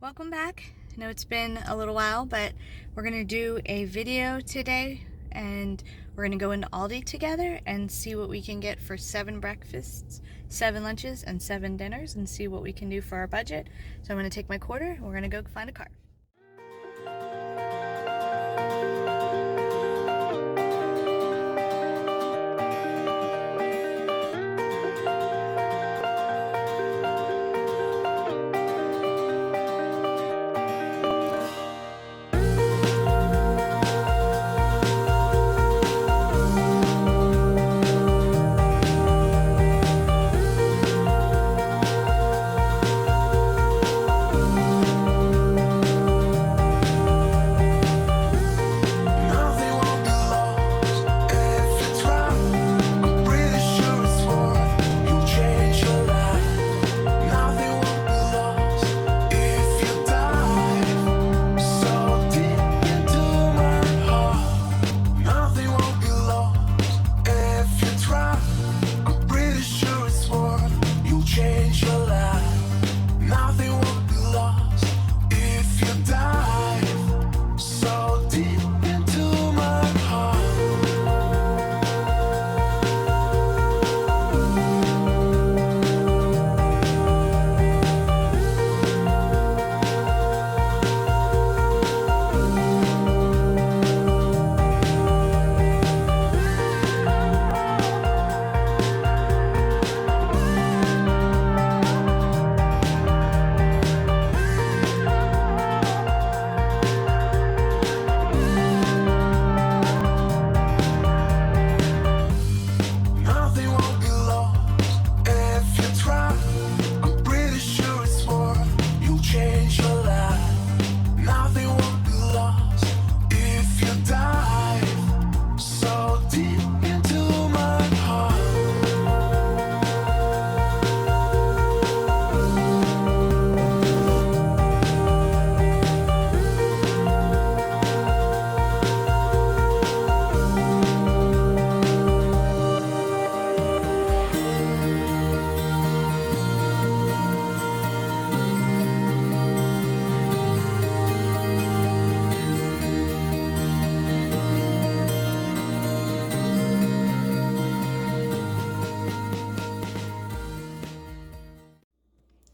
Welcome back. I know it's been a little while, but we're going to do a video today and we're going to go into Aldi together and see what we can get for 7 breakfasts, 7 lunches, and 7 dinners and see what we can do for our budget. So I'm going to take my quarter and we're going to go find a car.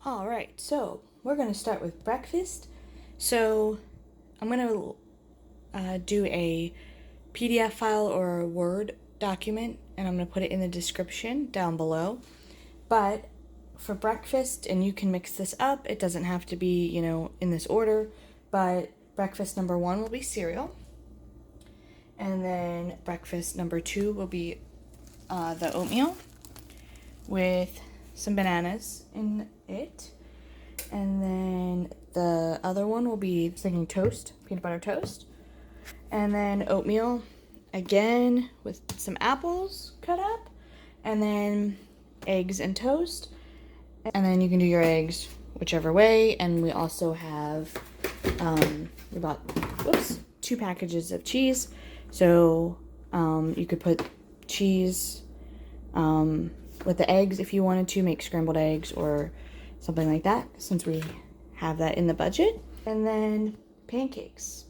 Alright, so we're going to start with breakfast. So I'm going to do a PDF file or a Word document, and I'm going to put it in the description down below. But for breakfast, and you can mix this up, it doesn't have to be, in this order, but breakfast number 1 will be cereal. And then breakfast number 2 will be the oatmeal with some bananas in it. And then the other one will be thinking toast, peanut butter toast. And then oatmeal again with some apples cut up. And then eggs and toast. And then you can do your eggs whichever way. And we also have we bought 2 packages of cheese. So you could put cheese with the eggs if you wanted to, make scrambled eggs or something like that, since we have that in the budget. And then pancakes.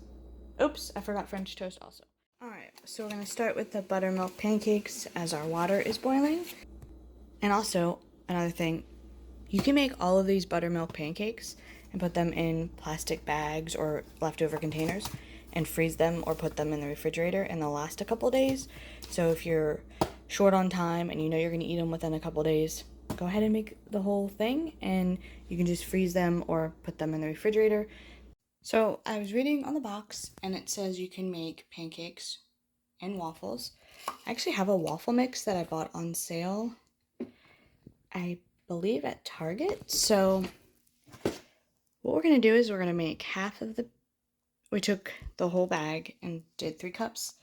Oops, I forgot French toast also. Alright, so we're going to start with the buttermilk pancakes as our water is boiling. And also, another thing, you can make all of these buttermilk pancakes and put them in plastic bags or leftover containers and freeze them or put them in the refrigerator, and they'll last a couple days. So if you're short on time and you know you're going to eat them within a couple days, go ahead and make the whole thing, and you can just freeze them or put them in the refrigerator. So I was reading on the box and it says you can make pancakes and waffles. I actually have a waffle mix that I bought on sale, I believe at Target. So what we're going to do is we're going to make we took the whole bag and did 3 cups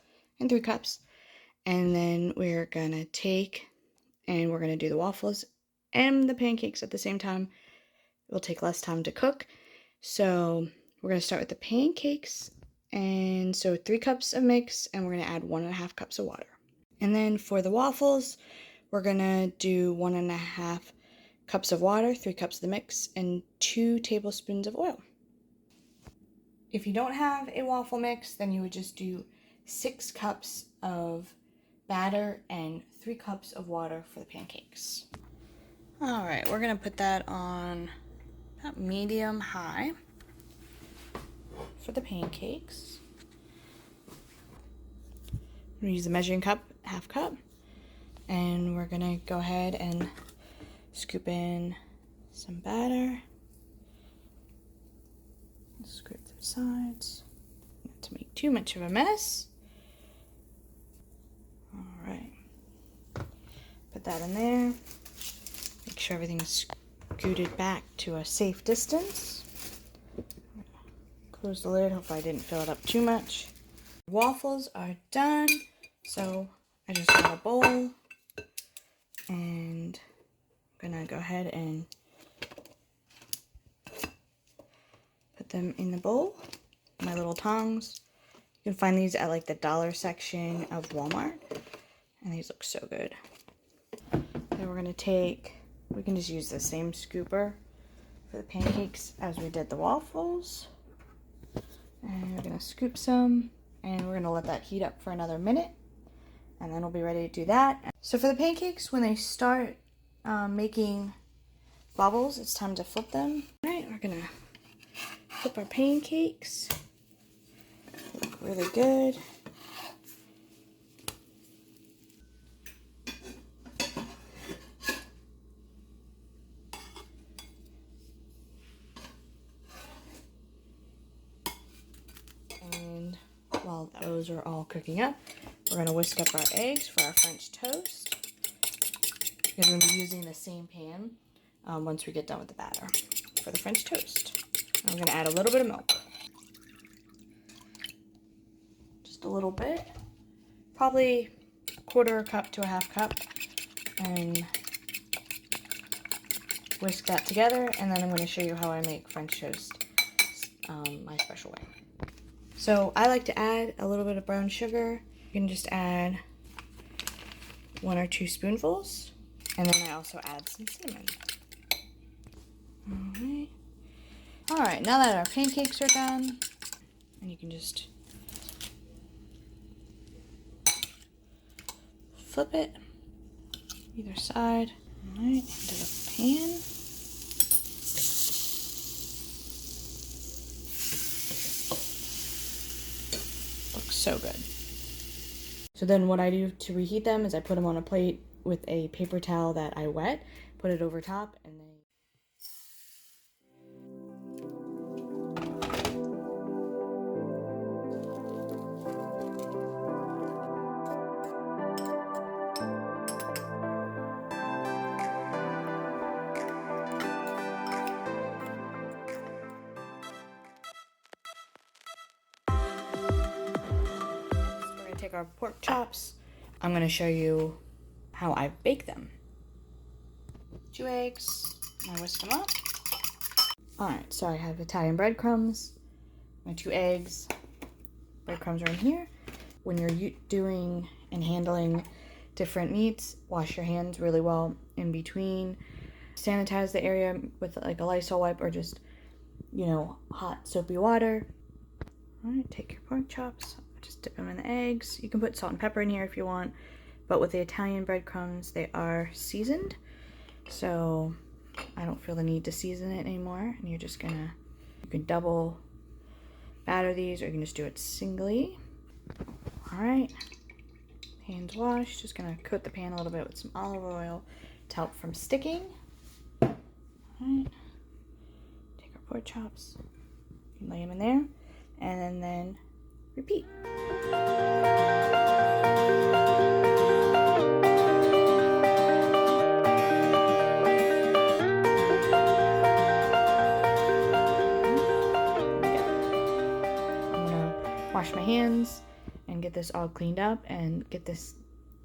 and 3 cups. And then we're going to we're going to do the waffles and the pancakes at the same time. It will take less time to cook. So we're going to start with the pancakes. And so 3 cups of mix, and we're going to add 1.5 cups of water. And then for the waffles, we're going to do 1.5 cups of water, 3 cups of the mix, and 2 tablespoons of oil. If you don't have a waffle mix, then you would just do 6 cups of batter and 3 cups of water for the pancakes. All right, we're gonna put that on about medium high for the pancakes. I'm gonna use the measuring cup, half cup, and we're gonna go ahead and scoop in some batter. Scrape the sides, not to make too much of a mess. All right, put that in there. Make sure everything's scooted back to a safe distance. Close the lid. Hopefully I didn't fill it up too much. Waffles are done, so I just got a bowl, and I'm gonna go ahead and put them in the bowl. My little tongs. You can find these at like the dollar section of Walmart, and these look so good. Then we're gonna we can just use the same scooper for the pancakes as we did the waffles. And we're gonna scoop some, and we're gonna let that heat up for another minute, and then we'll be ready to do that. So for the pancakes, when they start making bubbles, it's time to flip them. All right, we're gonna flip our pancakes. They look really good. And while those are all cooking up, we're going to whisk up our eggs for our French toast. Because we're going to be using the same pan once we get done with the batter for the French toast. And we're going to add a little bit of milk. Just a little bit. Probably 1/4 cup to a 1/2 cup. And whisk that together. And then I'm going to show you how I make French toast my special way. So I like to add a little bit of brown sugar. You can just add 1 or 2 spoonfuls. And then I also add some cinnamon. Alright, now that our pancakes are done, and you can just flip it either side. Alright, into the pan. Looks so good. So then what I do to reheat them is I put them on a plate with a paper towel that I wet, put it over top, and then take our pork chops. I'm going to show you how I bake them. 2 eggs. I whisk them up. Alright, so I have Italian breadcrumbs, my 2 eggs. Breadcrumbs are in here. When you're doing and handling different meats, wash your hands really well in between. Sanitize the area with like a Lysol wipe or just, hot soapy water. Alright, take your pork chops. Just dip them in the eggs. You can put salt and pepper in here if you want, but with the Italian breadcrumbs, they are seasoned, so I don't feel the need to season it anymore. And you're just you can double batter these, or you can just do it singly. All right, hands washed. Just gonna coat the pan a little bit with some olive oil to help from sticking. All right, take our pork chops, you can lay them in there, and then repeat. Wash my hands and get this all cleaned up and get this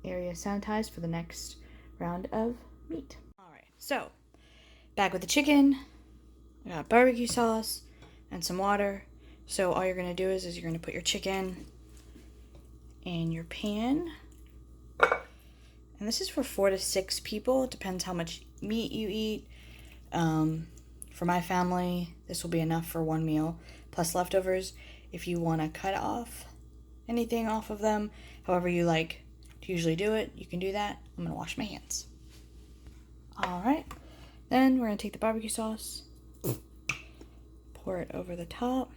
area sanitized for the next round of meat. Alright, so back with the chicken. I got barbecue sauce and some water. So all you're going to do is you're going to put your chicken in your pan. And this is for 4 to 6 people. It depends how much meat you eat. For my family, this will be enough for one meal. plus leftovers. If you want to cut off anything off of them, however you like to usually do it, you can do that. I'm going to wash my hands. Alright, then we're going to take the barbecue sauce, pour it over the top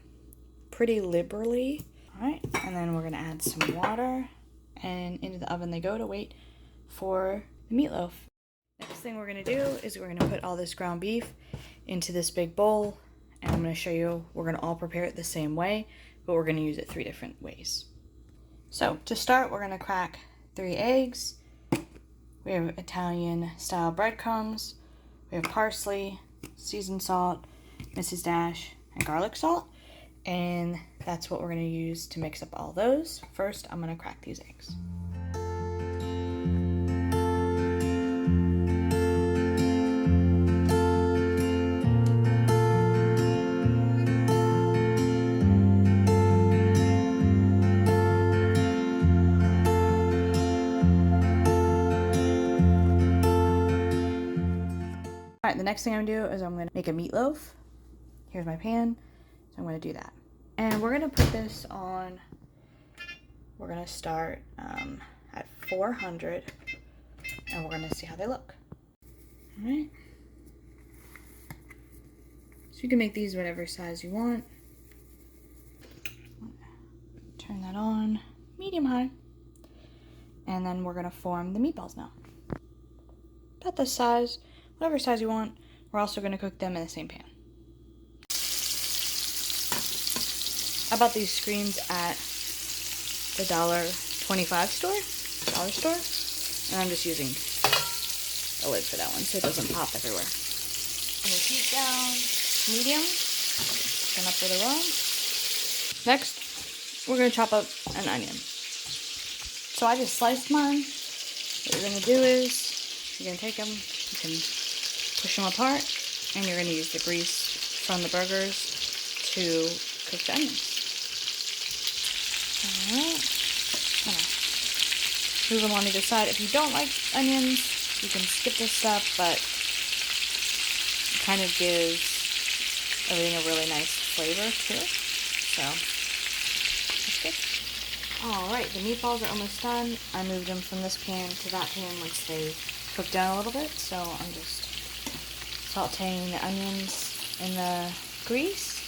pretty liberally. Alright, and then we're going to add some water, and into the oven they go to wait for the meatloaf. Next thing we're going to do is we're going to put all this ground beef into this big bowl, and I'm going to show you, we're going to all prepare it the same way, but we're going to use it 3 different ways. So to start, we're going to crack 3 eggs. We have Italian style breadcrumbs. We have parsley, seasoned salt, Mrs. Dash, and garlic salt. And that's what we're going to use to mix up all those. First, I'm going to crack these eggs. Alright, the next thing I'm going to do is I'm going to make a meatloaf. Here's my pan, so I'm going to do that. And we're going to put this on, we're going to start at 400, and we're going to see how they look. Alright. So you can make these whatever size you want. Turn that on, medium high. And then we're going to form the meatballs now. About this size. Whatever size you want. We're also going to cook them in the same pan. I bought these screens at the $1.25 store, dollar store, and I'm just using a lid for that one so it doesn't pop everywhere. I'm going to heat down medium, turn up for the raw. Next, we're going to chop up an onion. So I just sliced mine. What you're going to do is you're going to take them, you can push them apart, and you're going to use the grease from the burgers to cook the onions. Alright. Move them on either side. If you don't like onions, you can skip this step, but it kind of gives everything a really nice flavor too. So, that's good. Alright, the meatballs are almost done. I moved them from this pan to that pan once they cooked down a little bit, so I'm just sauteing the onions in the grease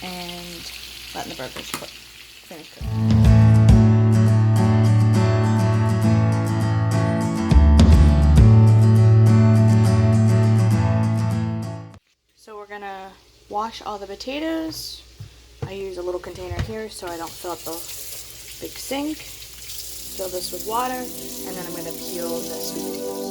and letting the burgers cook. Finish cooking. So we're gonna wash all the potatoes. I use a little container here so I don't fill up the big sink. Fill this with water, and then I'm gonna peel the sweet potatoes.